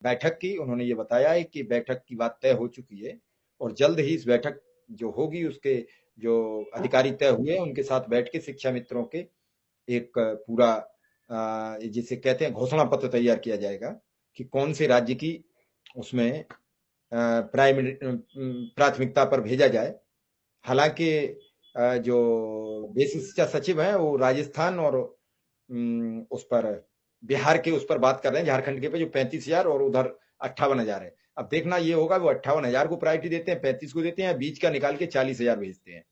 बैठक की। उन्होंने ये बताया है कि बैठक की बात तय हो चुकी है और जल्द ही इस बैठक जो होगी उसके जो अधिकारी तय हुए हैं उनके साथ बैठ के शिक्षा मित्रों के एक पूरा जिसे कहते हैं घोषणा पत्र तैयार किया जाएगा कि कौन से राज्य की उसमें प्राथमिकता पर भेजा जाए। हालांकि जो बेसिक शिक्षा सचिव हैं वो राजस्थान और उस पर बिहार के उस पर बात कर रहे हैं, झारखंड के पे जो 35,000 और उधर 58,000 है। अब देखना ये होगा वो 58,000 को प्रायोरिटी देते हैं, 35 को देते हैं, बीच का निकाल के 40,000 भेजते हैं।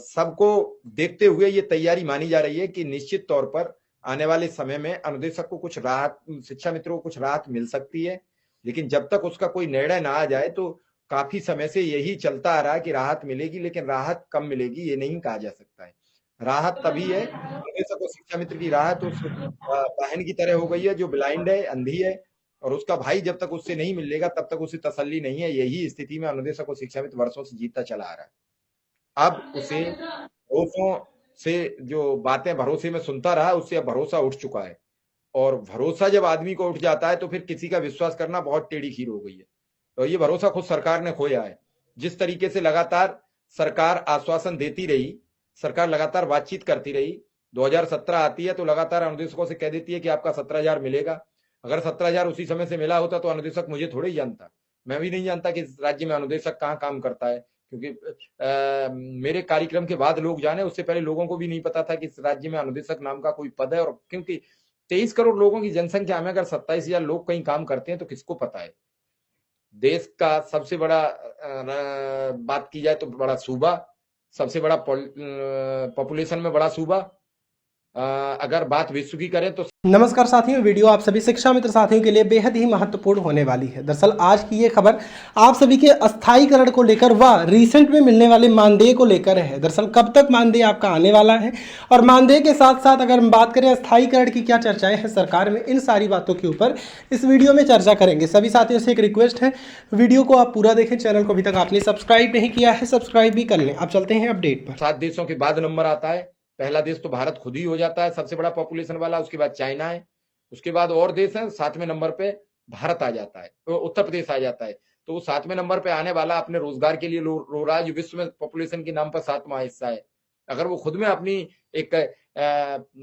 सबको देखते हुए ये तैयारी मानी जा रही है कि निश्चित तौर पर आने वाले समय में अनुदेशक को कुछ राहत, शिक्षा मित्रों को कुछ राहत मिल सकती है, लेकिन जब तक उसका कोई निर्णय ना आ जाए तो काफी समय से यही चलता आ रहा है कि राहत मिलेगी, लेकिन राहत कब मिलेगी ये नहीं कहा जा सकता है। राहत तभी है, अनुदेशक और शिक्षा मित्र की राहत उस बहन की तरह हो गई है जो ब्लाइंड है, अंधी है, और उसका भाई जब तक उससे नहीं मिलेगा तब तक उसे तसल्ली नहीं है। यही स्थिति में अनुदेशक और शिक्षा मित्र वर्षों से जीतता चला आ रहा है। अब उसे भरोसों से जो बातें भरोसे में सुनता रहा उससे अब भरोसा उठ चुका है, और भरोसा जब आदमी को उठ जाता है तो फिर किसी का विश्वास करना बहुत टेढ़ी खीर हो गई है। तो ये भरोसा खुद सरकार ने खोया है। जिस तरीके से लगातार सरकार आश्वासन देती रही, सरकार लगातार बातचीत करती रही, 2017 आती है तो लगातार अनुदेशकों से कह देती है कि आपका 17,000 मिलेगा। अगर 17,000 उसी समय से मिला होता तो अनुदेशक मुझे थोड़े ही जानता, मैं भी नहीं जानता कि इस राज्य में अनुदेशक कहाँ काम करता है, क्योंकि मेरे कार्यक्रम के बाद लोग जाने, उससे पहले लोगों को भी नहीं पता था कि इस राज्य में अनुदेशक नाम का कोई पद है। और क्योंकि 23 करोड़ लोगों की जनसंख्या में अगर 27,000 लोग कहीं काम करते हैं तो किसको पता है। देश का सबसे बड़ा बात की जाए तो बड़ा सूबा, सबसे बड़ा पॉपुलेशन में बड़ा सूबा, अगर बात विश्व की करें तो। नमस्कार साथियों, वीडियो आप सभी शिक्षा मित्र साथियों के लिए बेहद ही महत्वपूर्ण होने वाली है। दरअसल आज की ये खबर आप सभी के अस्थायीकरण को लेकर व रिसेंट में मिलने वाले मानदेय को लेकर है। दरअसल कब तक मानदेय आपका आने वाला है और मानदेय के साथ साथ अगर हम बात करें अस्थायीकरण की क्या चर्चाएं हैं सरकार में, इन सारी बातों के ऊपर इस वीडियो में चर्चा करेंगे। सभी साथियों से एक रिक्वेस्ट है, वीडियो को आप पूरा देखें। चैनल को अभी तक आपने सब्सक्राइब नहीं किया है, सब्सक्राइब भी कर लें। अब चलते हैं अपडेट पर। 7 देशों के बाद नंबर आता है। पहला देश तो भारत खुद ही हो जाता है सबसे बड़ा पॉपुलेशन वाला, उसके बाद चाइना है, उसके बाद और देश है, 7वें नंबर पे भारत आ जाता है, तो उत्तर प्रदेश आ जाता है। तो 7वें नंबर पे आने वाला अपने रोजगार के लिए रो रहा है, जो विश्व में पॉपुलेशन के नाम पर 7वां हिस्सा है। अगर वो खुद में अपनी एक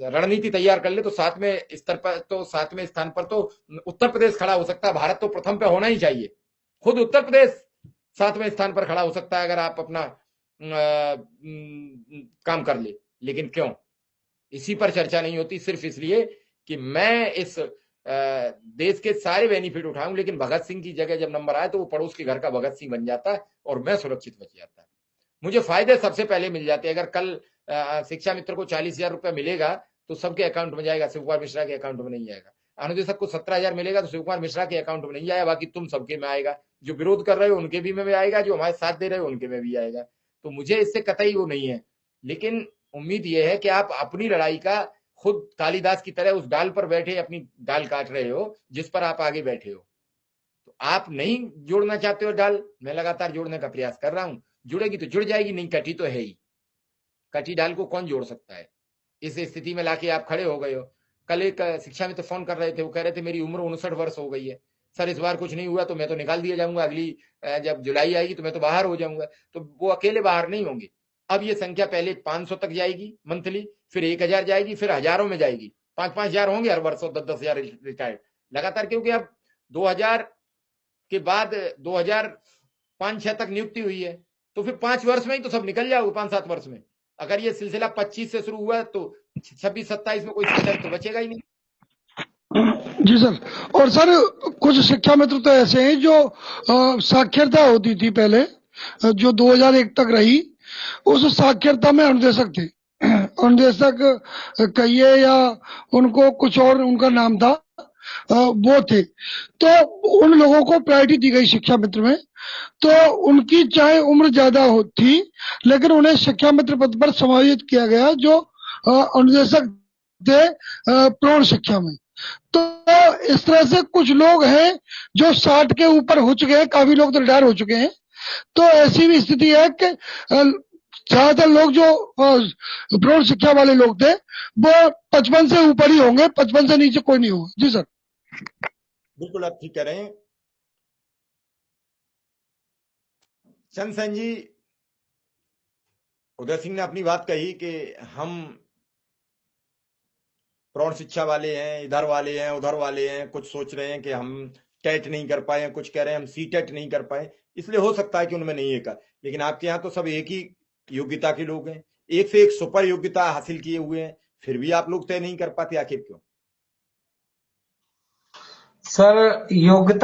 रणनीति तैयार कर ले तो 7वें स्थान पर तो उत्तर प्रदेश खड़ा हो सकता है। भारत तो प्रथम पे होना ही चाहिए, खुद उत्तर प्रदेश 7वें स्थान पर खड़ा हो सकता है अगर आप अपना काम कर ले। लेकिन क्यों इसी पर चर्चा नहीं होती? सिर्फ इसलिए कि मैं इस देश के सारे बेनिफिट उठाऊं, लेकिन भगत सिंह की जगह जब नंबर आए तो वो पड़ोस के घर का भगत सिंह बन जाता है और मैं सुरक्षित बच जाता है। मुझे फायदे सबसे पहले मिल जाते हैं। अगर कल शिक्षा मित्र को 40,000 रुपया मिलेगा तो सबके अकाउंट में जाएगा, शिव कुमार मिश्रा के अकाउंट में नहीं जाएगा। अनुदेशक को 17,000 मिलेगा तो शिव कुमार मिश्रा के अकाउंट में नहीं जाएगा, बाकी तुम सबके में आएगा। जो विरोध कर रहे हो उनके भी में आएगा, जो हमारे साथ दे रहे हो उनके में भी आएगा। तो मुझे इससे कतई वो नहीं है, लेकिन उम्मीद यह है कि आप अपनी लड़ाई का खुद कालिदास की तरह उस डाल पर बैठे अपनी डाल काट रहे हो जिस पर आप आगे बैठे हो। तो आप नहीं जोड़ना चाहते हो डाल, मैं लगातार जोड़ने का प्रयास कर रहा हूं। जुड़ेगी तो जुड़ जाएगी, नहीं कटी तो है ही। कटी डाल को कौन जोड़ सकता है? इस स्थिति में लाके आप खड़े हो गए हो। कल एक शिक्षा में तो फोन कर रहे थे, वो कह रहे थे मेरी उम्र 59 वर्ष हो गई है सर, इस बार कुछ नहीं हुआ तो मैं तो निकाल दिया जाऊंगा, अगली जब जुलाई आएगी तो मैं तो बाहर हो जाऊंगा। तो वो अकेले बाहर नहीं होंगे। अब ये संख्या पहले 500 तक जाएगी मंथली, फिर 1,000 जाएगी, फिर हजारों में जाएगी। 5,000 होंगे हर वर्ष, 10,000 रिटायर्ड लगातार, क्योंकि अब 2000 के बाद 2005-6 तक नियुक्ति हुई है, तो फिर 5 वर्ष में ही तो सब निकल जाओगे, 5-7 वर्ष में। अगर ये सिलसिला 25 से शुरू हुआ तो 26-27 में कोई शिक्षक तो बचेगा ही नहीं। जी सर। और सर कुछ शिक्षा मित्र तो ऐसे हैं जो साक्षरता होती थी पहले, जो 2001 तक रही, उस साक्षरता में अनुदेशक थे। अनुदेशक कहिए या उनको कुछ और उनका नाम था, वो थे। तो उन लोगों को प्रायोरिटी दी गई शिक्षा मित्र में। तो उनकी चाहे उम्र ज्यादा थी, लेकिन उन्हें शिक्षा मित्र पद पर समायोजित किया गया, जो अनुदेशक थे प्रौढ़ शिक्षा में। तो इस तरह से कुछ लोग हैं जो 60 के ऊपर हो चुके हैं, काफी लोग तो रिटायर हो चुके हैं। तो ऐसी भी स्थिति है कि ज्यादातर लोग जो प्रौढ़ शिक्षा वाले लोग थे वो 55 से ऊपर ही होंगे, 55 से नीचे कोई नहीं होगा। जी सर। बिल्कुल आप ठीक कह रहे हैं। चंद सेन जी, उदय सिंह ने अपनी बात कही कि हम प्रौढ़ शिक्षा वाले हैं, इधर वाले हैं, उधर वाले हैं, कुछ सोच रहे हैं कि हम टेट नहीं कर पाए, कुछ कह रहे हैं हम सी टेट नहीं कर पाए, इसलिए हो सकता है कि उनमें नहीं है का। लेकिन आपके यहाँ तो सब एक ही योग्यता के लोग हैं, एक से एक सुपर योग्यता हासिल किए हुए हैं, फिर भी आप लोग तय नहीं कर पाते, आखिर क्यों? सर योग्यता